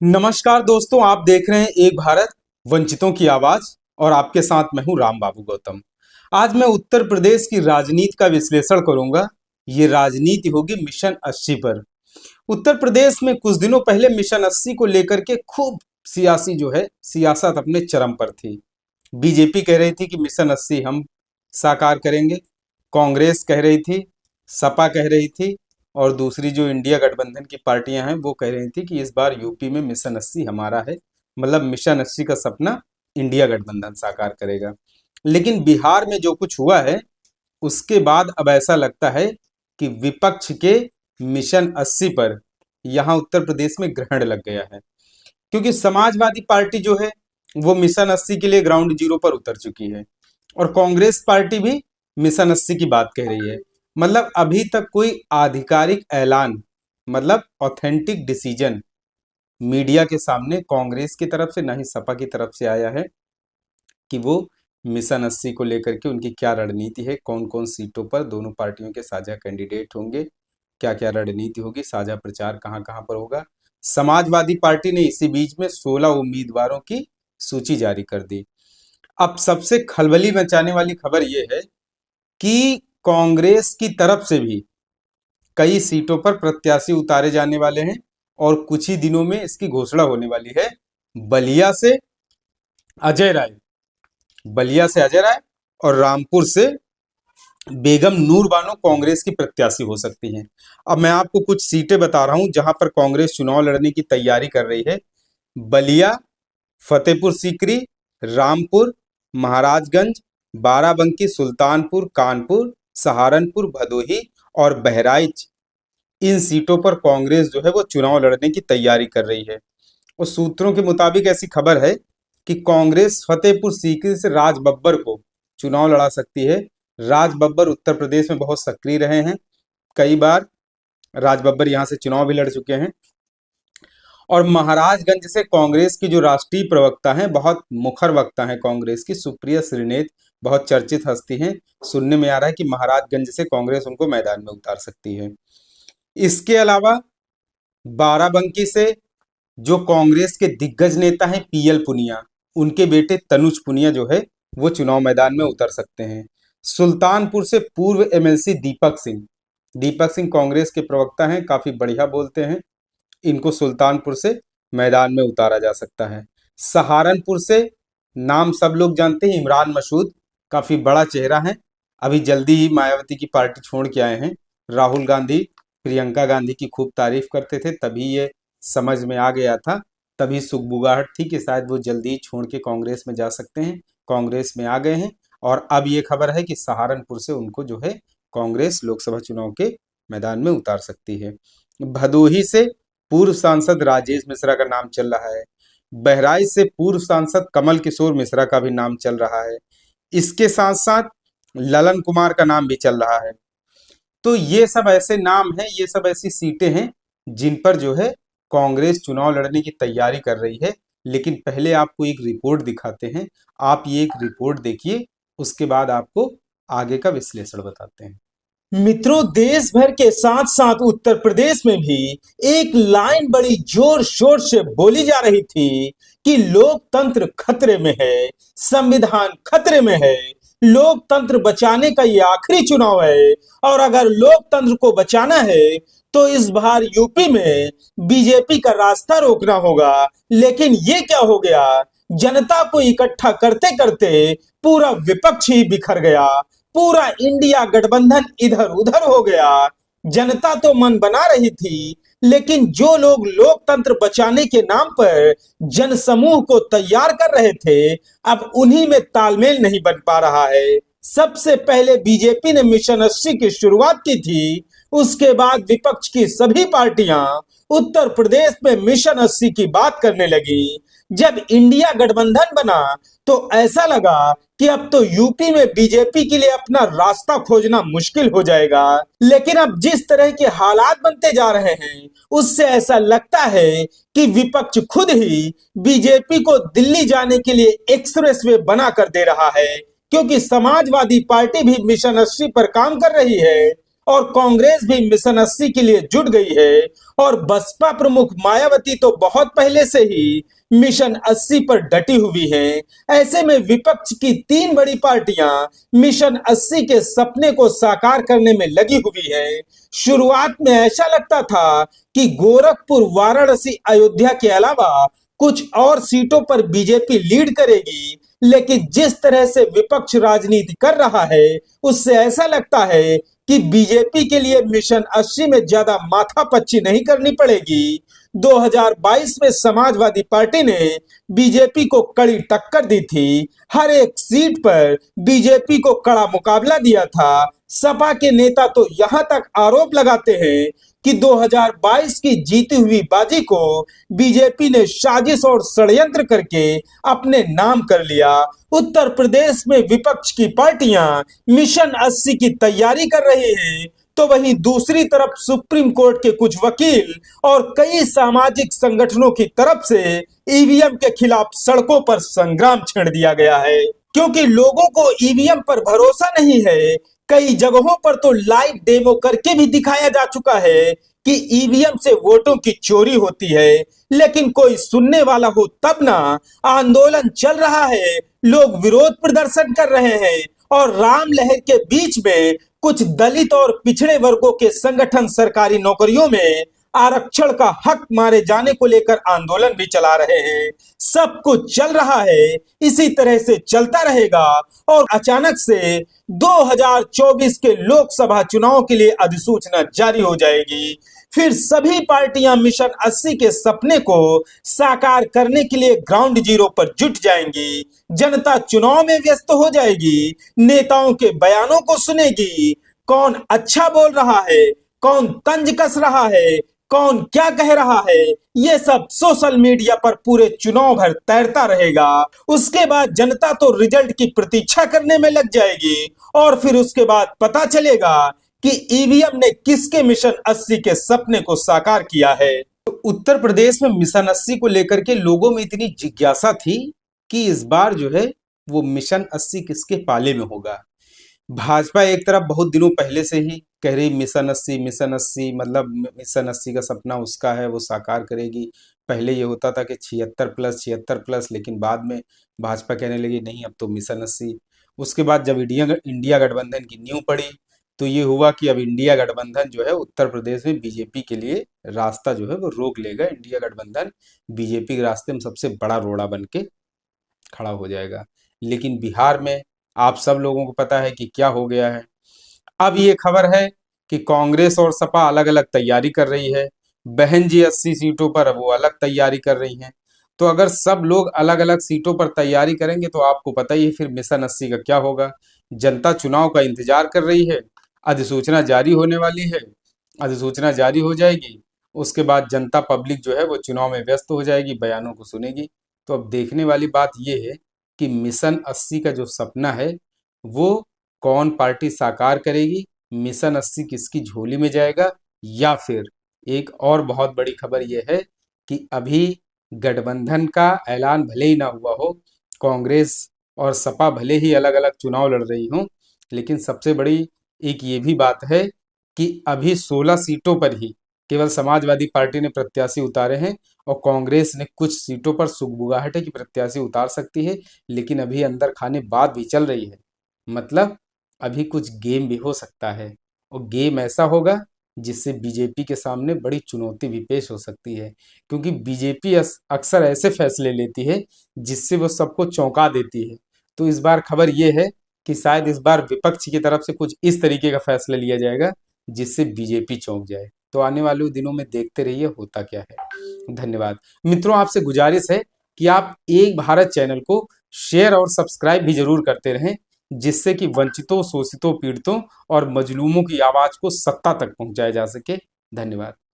नमस्कार दोस्तों, आप देख रहे हैं एक भारत वंचितों की आवाज और आपके साथ मैं हूं राम बाबू गौतम। आज मैं उत्तर प्रदेश की राजनीति का विश्लेषण करूंगा। ये राजनीति होगी मिशन 80 पर। उत्तर प्रदेश में कुछ दिनों पहले मिशन 80 को लेकर के खूब सियासी सियासत अपने चरम पर थी। बीजेपी कह रही थी कि मिशन 80 हम साकार करेंगे, कांग्रेस कह रही थी, सपा कह रही थी और दूसरी जो इंडिया गठबंधन की पार्टियां हैं वो कह रही थी कि इस बार यूपी में मिशन 80 हमारा है। मतलब मिशन 80 का सपना इंडिया गठबंधन साकार करेगा। लेकिन बिहार में जो कुछ हुआ है उसके बाद अब ऐसा लगता है कि विपक्ष के मिशन 80 पर यहाँ उत्तर प्रदेश में ग्रहण लग गया है, क्योंकि समाजवादी पार्टी जो है वो मिशन 80 के लिए ग्राउंड जीरो पर उतर चुकी है और कांग्रेस पार्टी भी मिशन 80 की बात कह रही है। मतलब अभी तक कोई आधिकारिक ऐलान, मतलब ऑथेंटिक डिसीजन मीडिया के सामने कांग्रेस की तरफ से ना ही सपा की तरफ से आया है कि वो मिशन 80 को लेकर के उनकी क्या रणनीति है, कौन कौन सीटों पर दोनों पार्टियों के साझा कैंडिडेट होंगे, क्या क्या रणनीति होगी, साझा प्रचार कहाँ कहाँ पर होगा। समाजवादी पार्टी ने इसी बीच में 16 उम्मीदवारों की सूची जारी कर दी। अब सबसे खलबली मचाने वाली खबर यह है कि कांग्रेस की तरफ से भी कई सीटों पर प्रत्याशी उतारे जाने वाले हैं और कुछ ही दिनों में इसकी घोषणा होने वाली है। बलिया से अजय राय, बलिया से अजय राय और रामपुर से बेगम नूर बानो कांग्रेस की प्रत्याशी हो सकती हैं। अब मैं आपको कुछ सीटें बता रहा हूं जहां पर कांग्रेस चुनाव लड़ने की तैयारी कर रही है। बलिया, फतेहपुर सीकरी, रामपुर, महाराजगंज, बाराबंकी, सुल्तानपुर, कानपुर, सहारनपुर, भदोही और बहराइच, इन सीटों पर कांग्रेस जो है वो चुनाव लड़ने की तैयारी कर रही है। और सूत्रों के मुताबिक ऐसी खबर है कि कांग्रेस फतेहपुर सीकरी से राज बब्बर को चुनाव लड़ा सकती है। राज बब्बर उत्तर प्रदेश में बहुत सक्रिय रहे हैं, कई बार राज बब्बर यहां से चुनाव भी लड़ चुके हैं। और महाराजगंज से कांग्रेस की जो राष्ट्रीय प्रवक्ता हैं, बहुत मुखर वक्ता हैं कांग्रेस की, सुप्रिया श्रीनेत, बहुत चर्चित हस्ती हैं। सुनने में आ रहा है कि महाराजगंज से कांग्रेस उनको मैदान में उतार सकती है। इसके अलावा बाराबंकी से जो कांग्रेस के दिग्गज नेता हैं पीएल पुनिया, उनके बेटे तनुज पुनिया जो है वो चुनाव मैदान में उतर सकते हैं। सुल्तानपुर से पूर्व एमएलसी दीपक सिंह कांग्रेस के प्रवक्ता हैं, काफी बढ़िया बोलते हैं, इनको सुल्तानपुर से मैदान में उतारा जा सकता है। सहारनपुर से नाम सब लोग जानते हैं, इमरान मसूद, काफी बड़ा चेहरा है, अभी जल्दी ही मायावती की पार्टी छोड़ के आए हैं। राहुल गांधी प्रियंका गांधी की खूब तारीफ करते थे, तभी ये समझ में आ गया था, तभी सुगबुगाहट थी कि शायद वो जल्दी छोड़ के कांग्रेस में जा सकते हैं। कांग्रेस में आ गए हैं और अब ये खबर है कि सहारनपुर से उनको जो है कांग्रेस लोकसभा चुनाव के मैदान में उतार सकती है। भदोही से पूर्व सांसद राजेश मिश्रा का नाम चल रहा है। बहराइच से पूर्व सांसद कमल किशोर मिश्रा का भी नाम चल रहा है। इसके साथ साथ ललन कुमार का नाम भी चल रहा है। तो ये सब ऐसे नाम हैं, ये सब ऐसी सीटें हैं जिन पर जो है कांग्रेस चुनाव लड़ने की तैयारी कर रही है। लेकिन पहले आपको एक रिपोर्ट दिखाते हैं, आप ये एक रिपोर्ट देखिए, उसके बाद आपको आगे का विश्लेषण बताते हैं। मित्रों, देश भर के साथ साथ उत्तर प्रदेश में भी एक लाइन बड़ी जोर शोर से बोली जा रही थी कि लोकतंत्र खतरे में है, संविधान खतरे में है, लोकतंत्र बचाने का ये आखिरी चुनाव है और अगर लोकतंत्र को बचाना है तो इस बार यूपी में बीजेपी का रास्ता रोकना होगा। लेकिन ये क्या हो गया, जनता को इकट्ठा करते करते पूरा विपक्ष ही बिखर गया, पूरा इंडिया गठबंधन इधर उधर हो गया। जनता तो मन बना रही थी, लेकिन जो लोग लोकतंत्र बचाने के नाम पर जनसमूह को तैयार कर रहे थे, अब उन्हीं में तालमेल नहीं बन पा रहा है। सबसे पहले बीजेपी ने मिशन 80 की शुरुआत की थी, उसके बाद विपक्ष की सभी पार्टियां उत्तर प्रदेश में मिशन 80 की बात करने लगी। जब इंडिया गठबंधन बना तो ऐसा लगा कि अब तो यूपी में बीजेपी के लिए अपना रास्ता खोजना मुश्किल हो जाएगा। लेकिन अब जिस तरह के हालात बनते जा रहे हैं, उससे ऐसा लगता है कि विपक्ष खुद ही बीजेपी को दिल्ली जाने के लिए एक्सप्रेस वे बना कर दे रहा है, क्योंकि समाजवादी पार्टी भी मिशन 80 पर काम कर रही है और कांग्रेस भी मिशन 80 के लिए जुट गई है और बसपा प्रमुख मायावती तो बहुत पहले से ही मिशन 80 पर डटी हुई है। ऐसे में विपक्ष की तीन बड़ी पार्टियां मिशन 80 के सपने को साकार करने में लगी हुई है। शुरुआत में ऐसा लगता था कि गोरखपुर, वाराणसी, अयोध्या के अलावा कुछ और सीटों पर बीजेपी लीड करेगी, लेकिन जिस तरह से विपक्ष राजनीति कर रहा है उससे ऐसा लगता है कि बीजेपी के लिए मिशन 80 में ज्यादा माथापच्ची नहीं करनी पड़ेगी। 2022 में समाजवादी पार्टी ने बीजेपी को कड़ी टक्कर दी थी। हर एक सीट पर बीजेपी को कड़ा मुकाबला दिया था। सपा के नेता तो यहां तक आरोप लगाते हैं कि 2022 की जीती हुई बाजी को बीजेपी ने साजिश और षड्यंत्र करके अपने नाम कर लिया। उत्तर प्रदेश में विपक्ष की पार्टियां मिशन 80 की तैयारी कर रही हैं, तो वहीं दूसरी तरफ सुप्रीम कोर्ट के कुछ वकील और कई सामाजिक संगठनों की तरफ से ईवीएम के खिलाफ सड़कों पर संग्राम छेड़ दिया गया है, क्योंकि लोगों को ईवीएम पर भरोसा नहीं है। कई जगहों पर तो लाइव डेमो करके भी दिखाया जा चुका है कि ईवीएम से वोटों की चोरी होती है, लेकिन कोई सुनने वाला हो तब ना। आंदोलन चल रहा है, लोग विरोध प्रदर्शन कर रहे हैं और राम लहर के बीच में कुछ दलित और पिछड़े वर्गों के संगठन सरकारी नौकरियों में आरक्षण का हक मारे जाने को लेकर आंदोलन भी चला रहे हैं। सब कुछ चल रहा है, इसी तरह से चलता रहेगा और अचानक से 2024 के लोकसभा चुनाव के लिए अधिसूचना जारी हो जाएगी। फिर सभी पार्टियां मिशन 80 के सपने को साकार करने के लिए ग्राउंड जीरो पर जुट जाएंगी। जनता चुनाव में व्यस्त हो जाएगी, नेताओं के बयानों को सुनेगी, कौन अच्छा बोल रहा है, कौन तंज कस रहा है, कौन क्या कह रहा है, ये सब सोशल मीडिया पर पूरे चुनाव भर तैरता रहेगा। उसके बाद जनता तो रिजल्ट की प्रतीक्षा करने में लग जाएगी और फिर उसके बाद पता चलेगा कि ईवीएम ने किसके मिशन 80 के सपने को साकार किया है। तो उत्तर प्रदेश में मिशन 80 को लेकर के लोगों में इतनी जिज्ञासा थी कि इस बार जो है वो मिशन 80 किसके पाले में होगा। भाजपा एक तरफ बहुत दिनों पहले से ही कह रही मिशन 80 मिशन 80, मतलब मिशन 80 का सपना उसका है, वो साकार करेगी। पहले ये होता था कि 76 प्लस, लेकिन बाद में भाजपा कहने लगी नहीं अब तो मिशन 80। उसके बाद जब इंडिया गठबंधन की नींव पड़ी तो ये हुआ कि अब इंडिया गठबंधन जो है उत्तर प्रदेश में बीजेपी के लिए रास्ता जो है वो रोक लेगा। इंडिया गठबंधन बीजेपी के रास्ते में सबसे बड़ा रोड़ा बन के खड़ा हो जाएगा। लेकिन बिहार में आप सब लोगों को पता है कि क्या हो गया है। अब ये खबर है कि कांग्रेस और सपा अलग अलग तैयारी कर रही है। बहन जी 80 सीटों पर वो अलग तैयारी कर रही हैं। तो अगर सब लोग अलग अलग सीटों पर तैयारी करेंगे तो आपको पता ही है फिर मिशन 80 का क्या होगा। जनता चुनाव का इंतजार कर रही है, अधिसूचना जारी होने वाली है, अधिसूचना जारी हो जाएगी, उसके बाद जनता पब्लिक जो है वो चुनाव में व्यस्त हो जाएगी, बयानों को सुनेगी। तो अब देखने वाली बात ये है कि मिशन 80 का जो सपना है वो कौन पार्टी साकार करेगी, मिशन 80 किसकी झोली में जाएगा। या फिर एक और बहुत बड़ी खबर यह है कि अभी गठबंधन का ऐलान भले ही ना हुआ हो, कांग्रेस और सपा भले ही अलग अलग चुनाव लड़ रही हों, लेकिन सबसे बड़ी एक ये भी बात है कि अभी 16 सीटों पर ही केवल समाजवादी पार्टी ने प्रत्याशी उतारे हैं और कांग्रेस ने कुछ सीटों पर सुगबुगाहट है कि प्रत्याशी उतार सकती है, लेकिन अभी अंदर खाने बात भी चल रही है। मतलब अभी कुछ गेम भी हो सकता है और गेम ऐसा होगा जिससे बीजेपी के सामने बड़ी चुनौती भी पेश हो सकती है, क्योंकि बीजेपी अक्सर ऐसे फैसले लेती है जिससे वो सबको चौंका देती है। तो इस बार खबर ये है कि शायद इस बार विपक्ष की तरफ से कुछ इस तरीके का फैसला लिया जाएगा जिससे बीजेपी चौंक जाए। तो आने वाले दिनों में देखते रहिए होता क्या है। धन्यवाद मित्रों, आपसे गुजारिश है कि आप एक भारत चैनल को शेयर और सब्सक्राइब भी जरूर करते रहें, जिससे कि वंचितों, शोषितों, पीड़ितों और मजलूमों की आवाज को सत्ता तक पहुंचाया जा सके। धन्यवाद।